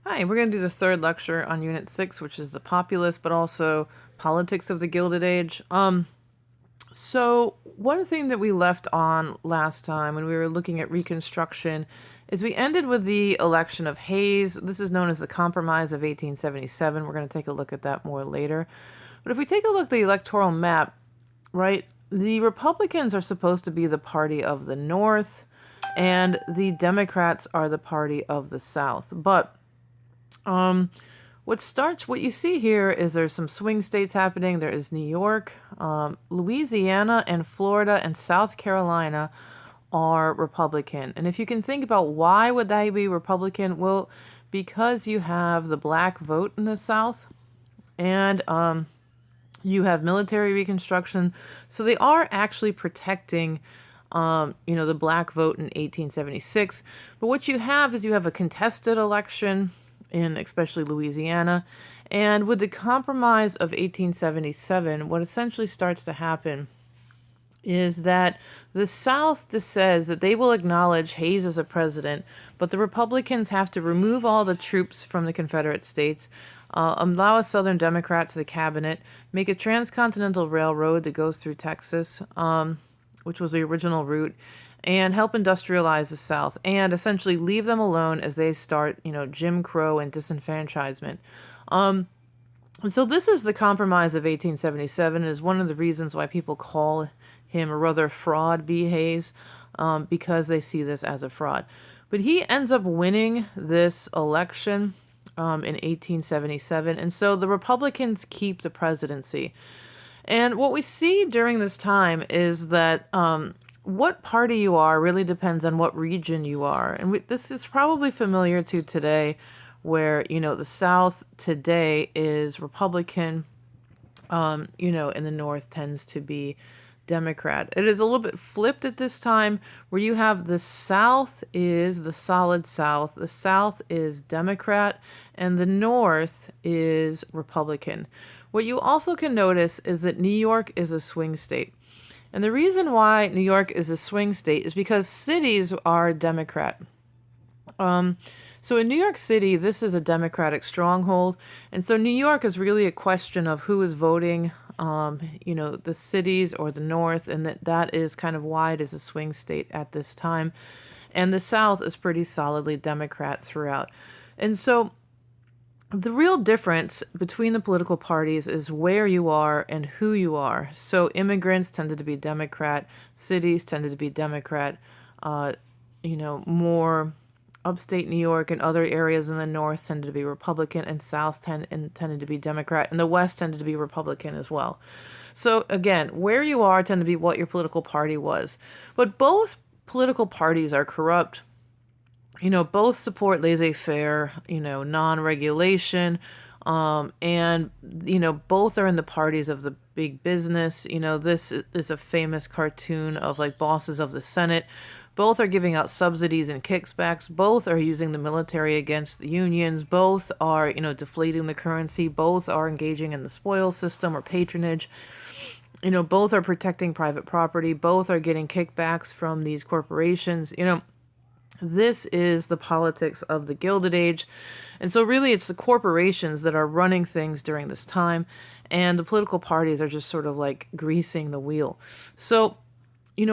Hi, we're going to do the third lecture on Unit 6, which is the populists, but also politics of the Gilded Age. So one thing that we left on last time when we were looking at Reconstruction is we ended with the election of Hayes. This is known as the Compromise of 1877. We're going to take a look at that more later. But if we take a look at the electoral map, right, the Republicans are supposed to be the party of the North, and the Democrats are the party of the South. But what you see here is there's some swing states happening. There is New York, Louisiana, and Florida, and South Carolina are Republican. And if you can think about why would they be Republican, well, because you have the black vote in the South, and you have military reconstruction, so they are actually protecting the black vote in 1876. But what you have is you have a contested election in especially Louisiana. And with the Compromise of 1877, what essentially starts to happen is that the South says that they will acknowledge Hayes as a president, but the Republicans have to remove all the troops from the Confederate States, allow a Southern Democrat to the cabinet, make a transcontinental railroad that goes through Texas, which was the original route, and help industrialize the South, and essentially leave them alone as they start, Jim Crow and disenfranchisement. And so this is the Compromise of 1877, is one of the reasons why people call him a rather fraud B. Hayes, because they see this as a fraud. But he ends up winning this election in 1877, and so the Republicans keep the presidency. And what we see during this time is that what party you are really depends on what region you are. And this is probably familiar to today, where, the South today is Republican, and the North tends to be Democrat. It is a little bit flipped at this time, where you have the South is the solid South, the South is Democrat, and the North is Republican. What you also can notice is that New York is a swing state. And the reason why New York is a swing state is because cities are Democrat. So in New York City, this is a Democratic stronghold. And so New York is really a question of who is voting, the cities or the North, and that is kind of why it is a swing state at this time. And the South is pretty solidly Democrat throughout. And so the real difference between the political parties is where you are and who you are. So immigrants tended to be Democrat, cities tended to be Democrat, more upstate New York and other areas in the North tended to be Republican, and South tended to be Democrat, and the West tended to be Republican as well. So again, where you are tend to be what your political party was. But both political parties are corrupt. Both support laissez-faire, non-regulation, and, both are in the parties of the big business. This is a famous cartoon of like bosses of the Senate. Both are giving out subsidies and kickbacks. Both are using the military against the unions. Both are, deflating the currency. Both are engaging in the spoils system or patronage. Both are protecting private property. Both are getting kickbacks from these corporations. This is the politics of the Gilded Age. And so really it's the corporations that are running things during this time, and the political parties are just sort of like greasing the wheel. So,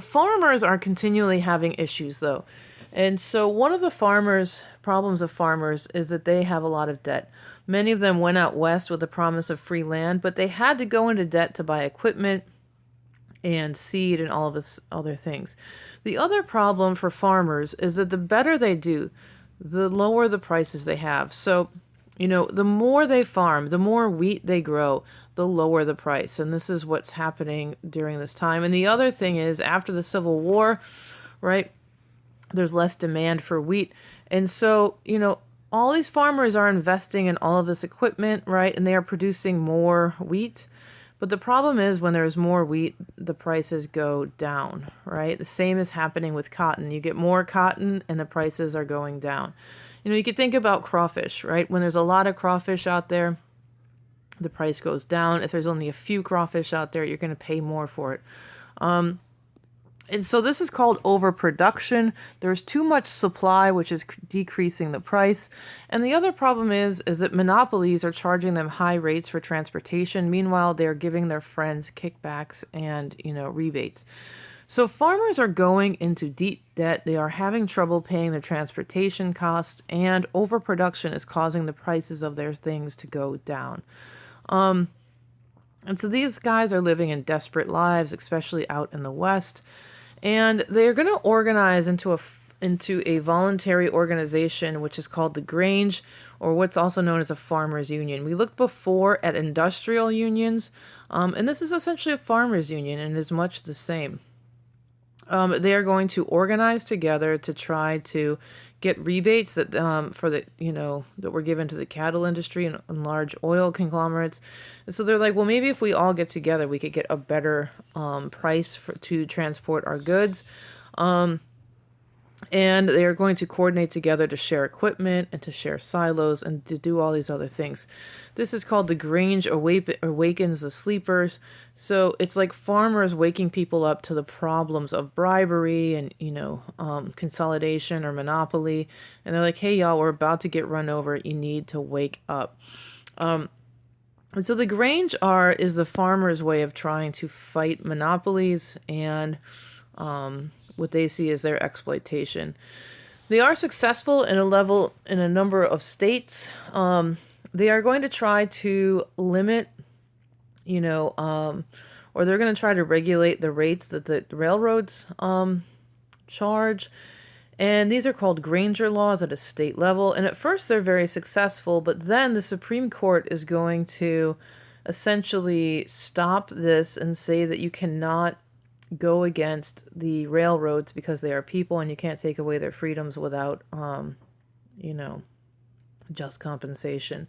farmers are continually having issues though. And so one of the problems of farmers is that they have a lot of debt. Many of them went out west with the promise of free land, but they had to go into debt to buy equipment and seed and all of this other things. The other problem for farmers is that the better they do, the lower the prices they have. So, the more they farm, the more wheat they grow, the lower the price. And this is what's happening during this time. And the other thing is, after the Civil War, right, there's less demand for wheat. And so, all these farmers are investing in all of this equipment, right, and they are producing more wheat. But the problem is when there's more wheat, the prices go down, right? The same is happening with cotton. You get more cotton and the prices are going down. You could think about crawfish, right? When there's a lot of crawfish out there, the price goes down. If there's only a few crawfish out there, you're going to pay more for it. And so this is called overproduction. There's too much supply, which is decreasing the price. And the other problem is that monopolies are charging them high rates for transportation. Meanwhile, they're giving their friends kickbacks and, rebates. So farmers are going into deep debt. They are having trouble paying their transportation costs, and overproduction is causing the prices of their things to go down. And so these guys are living in desperate lives, especially out in the West. And they're going to organize into a voluntary organization, which is called the Grange, or what's also known as a farmers union. We looked before at industrial unions, and this is essentially a farmers union and is much the same. They are going to organize together to try to get rebates that for the that were given to the cattle industry and large oil conglomerates. And so they're like, well, maybe if we all get together, we could get a better price to transport our goods. And they are going to coordinate together to share equipment and to share silos and to do all these other things. This is called the Grange Awakens the Sleepers. So it's like farmers waking people up to the problems of bribery and, consolidation or monopoly. And they're like, hey, y'all, we're about to get run over. You need to wake up. And so the Grange is the farmers' way of trying to fight monopolies and what they see as their exploitation. They are successful in a number of states. They are going to try to limit, or they're going to try to regulate the rates that the railroads charge. And these are called Granger laws at a state level. And at first they're very successful, but then the Supreme Court is going to essentially stop this and say that you cannot go against the railroads because they are people and you can't take away their freedoms without, just compensation.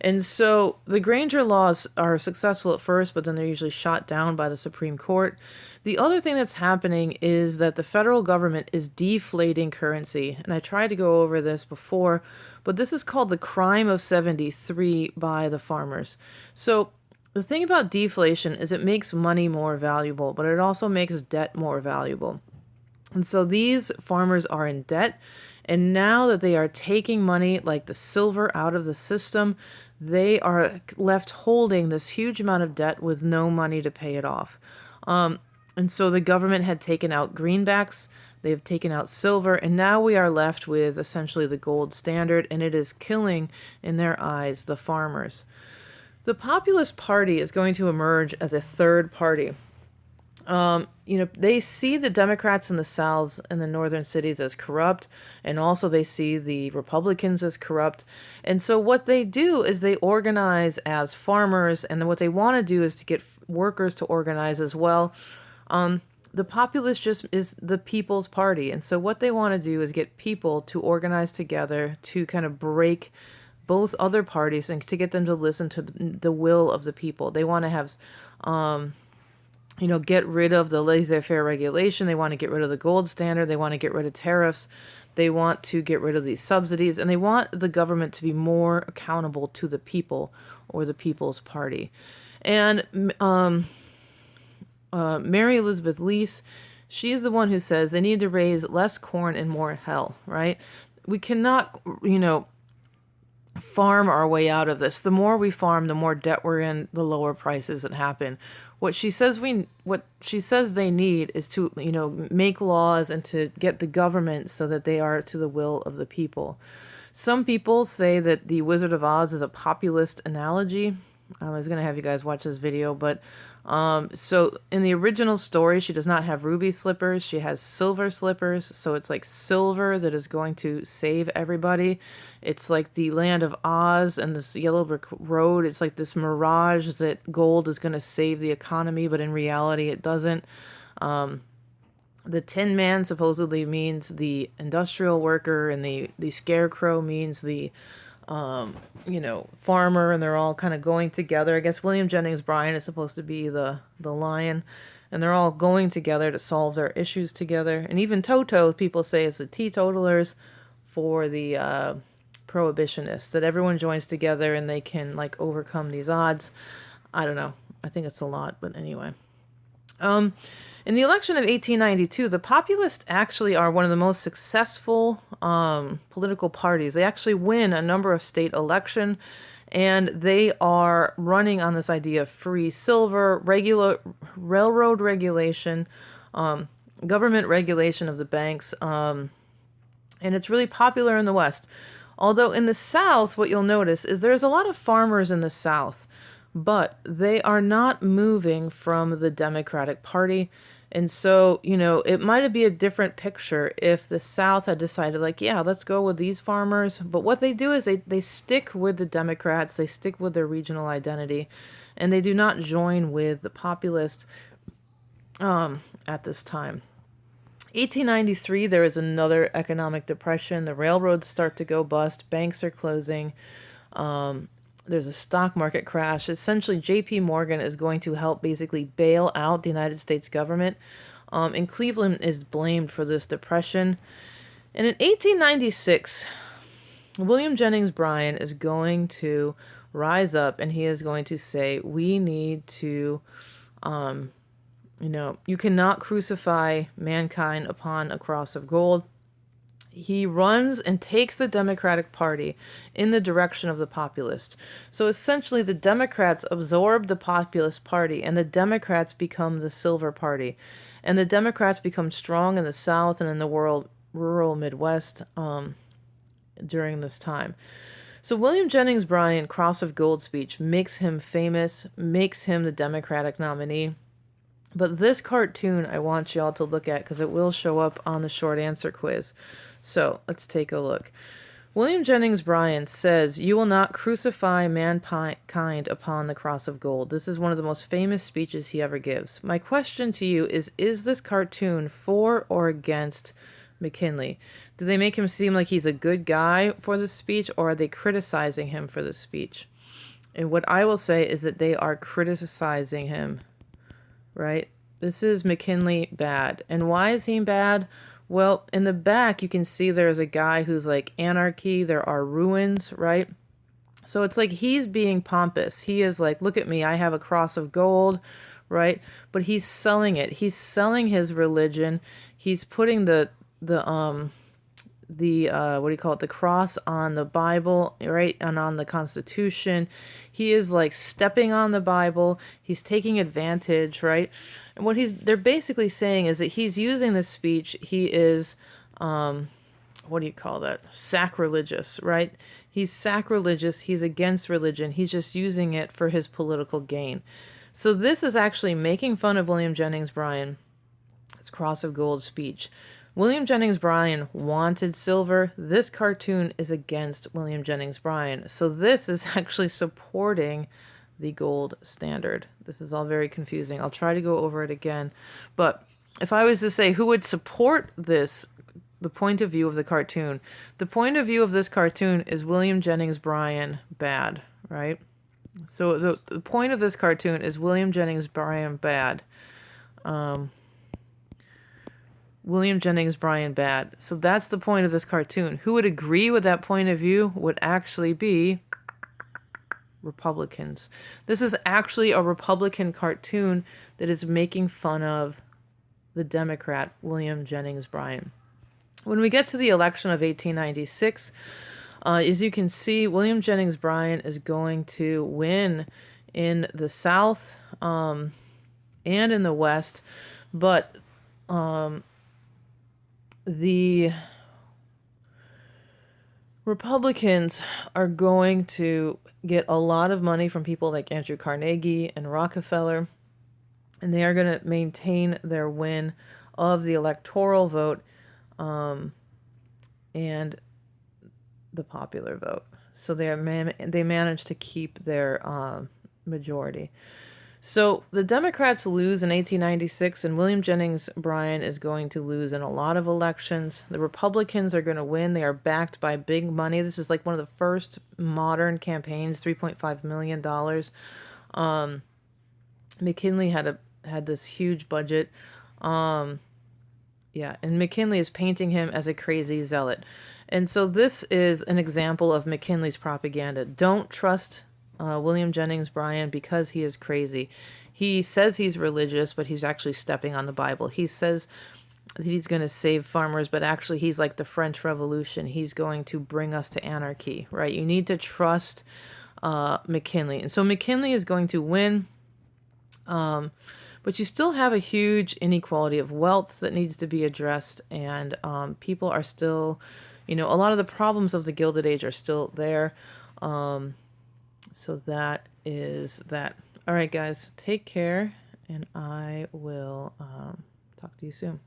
And so the Granger laws are successful at first, but then they're usually shot down by the Supreme Court. The other thing that's happening is that the federal government is deflating currency. And I tried to go over this before, but this is called the crime of 73 by the farmers. So the thing about deflation is it makes money more valuable, but it also makes debt more valuable. And so these farmers are in debt, and now that they are taking money like the silver out of the system, they are left holding this huge amount of debt with no money to pay it off. And so the government had taken out greenbacks, they've taken out silver, and now we are left with essentially the gold standard, and it is killing, in their eyes, the farmers. The Populist Party is going to emerge as a third party. They see the Democrats in the South and the northern cities as corrupt, and also they see the Republicans as corrupt. And so what they do is they organize as farmers, and then what they want to do is to get workers to organize as well. The Populist just is the people's party, and so what they want to do is get people to organize together to kind of break both other parties and to get them to listen to the will of the people. They want to have, get rid of the laissez-faire regulation. They want to get rid of the gold standard. They want to get rid of tariffs. They want to get rid of these subsidies. And they want the government to be more accountable to the people or the People's Party. And Mary Elizabeth Lease, she is the one who says they need to raise less corn and more hell, right? We cannot, farm our way out of this. The more we farm, the more debt we're in, the lower prices that happen. What she says they need is to, make laws and to get the government so that they are to the will of the people. Some people say that the Wizard of Oz is a populist analogy. I was going to have you guys watch this video, but so in the original story, she does not have ruby slippers. She has silver slippers. So it's like silver that is going to save everybody. It's like the land of Oz and this yellow brick road. It's like this mirage that gold is going to save the economy, but in reality, it doesn't. The Tin Man supposedly means the industrial worker, and the Scarecrow means the farmer, and they're all kind of going together. I guess William Jennings Bryan is supposed to be the lion, and they're all going together to solve their issues together. And even Toto, people say, is the teetotalers for the prohibitionists, that everyone joins together and they can overcome these odds. I don't know. I think it's a lot, but anyway. In the election of 1892, the populists actually are one of the most successful political parties. They actually win a number of state elections, and they are running on this idea of free silver, regular railroad regulation, government regulation of the banks, and it's really popular in the West. Although in the South, what you'll notice is there's a lot of farmers in the South, but they are not moving from the Democratic Party. And so, it might be a different picture if the South had decided, like, yeah, let's go with these farmers. But what they do is they stick with the Democrats, they stick with their regional identity, and they do not join with the populists at this time. 1893, there is another economic depression. The railroads start to go bust. Banks are closing. There's a stock market crash. Essentially, J.P. Morgan is going to help basically bail out the United States government. And Cleveland is blamed for this depression. And in 1896, William Jennings Bryan is going to rise up and he is going to say, we need to, you cannot crucify mankind upon a cross of gold. He runs and takes the Democratic Party in the direction of the populists. So essentially, the Democrats absorb the populist party, and the Democrats become the silver party. And the Democrats become strong in the South and in the rural Midwest during this time. So William Jennings Bryan, Cross of Gold speech, makes him famous, makes him the Democratic nominee. But this cartoon I want y'all to look at because it will show up on the short answer quiz. So let's take a look. William Jennings Bryan says, you will not crucify mankind upon the cross of gold. This is one of the most famous speeches he ever gives. My question to you is this cartoon for or against McKinley? Do they make him seem like he's a good guy for this speech, or are they criticizing him for this speech? And what I will say is that they are criticizing him, right? This is McKinley bad. And why is he bad? Well, in the back, you can see there's a guy who's like anarchy. There are ruins, right? So it's like he's being pompous. He is like, look at me, I have a cross of gold, right? But he's selling it. He's selling his religion. He's putting the the cross on the Bible, right? And on the Constitution. He is like stepping on the Bible. He's taking advantage, right? And what they're basically saying is that he's using this speech. He is, sacrilegious, right? He's sacrilegious. He's against religion. He's just using it for his political gain. So this is actually making fun of William Jennings Bryan, his Cross of Gold speech. William Jennings Bryan wanted silver. This cartoon is against William Jennings Bryan. So this is actually supporting the gold standard. This is all very confusing. I'll try to go over it again. But if I was to say who would support this, the point of view of the cartoon, the point of view of this cartoon is William Jennings Bryan bad, right? So the point of this cartoon is William Jennings Bryan bad. William Jennings Bryan bad. So that's the point of this cartoon. Who would agree with that point of view would actually be Republicans. This is actually a Republican cartoon that is making fun of the Democrat, William Jennings Bryan. When we get to the election of 1896, as you can see, William Jennings Bryan is going to win in the South and in the West, but the Republicans are going to get a lot of money from people like Andrew Carnegie and Rockefeller, and they are going to maintain their win of the electoral vote and the popular vote. So they managed to keep their majority. So the Democrats lose in 1896, and William Jennings Bryan is going to lose in a lot of elections. The Republicans are going to win. They are backed by big money. This is like one of the first modern campaigns, $3.5 million. McKinley had this huge budget. And McKinley is painting him as a crazy zealot. And so this is an example of McKinley's propaganda. Don't trust William Jennings Bryan because he is crazy. He says he's religious, but he's actually stepping on the Bible. He says that he's going to save farmers, but actually he's like the French Revolution. He's going to bring us to anarchy, right? You need to trust McKinley. And so McKinley is going to win, but you still have a huge inequality of wealth that needs to be addressed, and people are still, a lot of the problems of the Gilded Age are still there. So that is that. All right, guys, take care, and I will talk to you soon.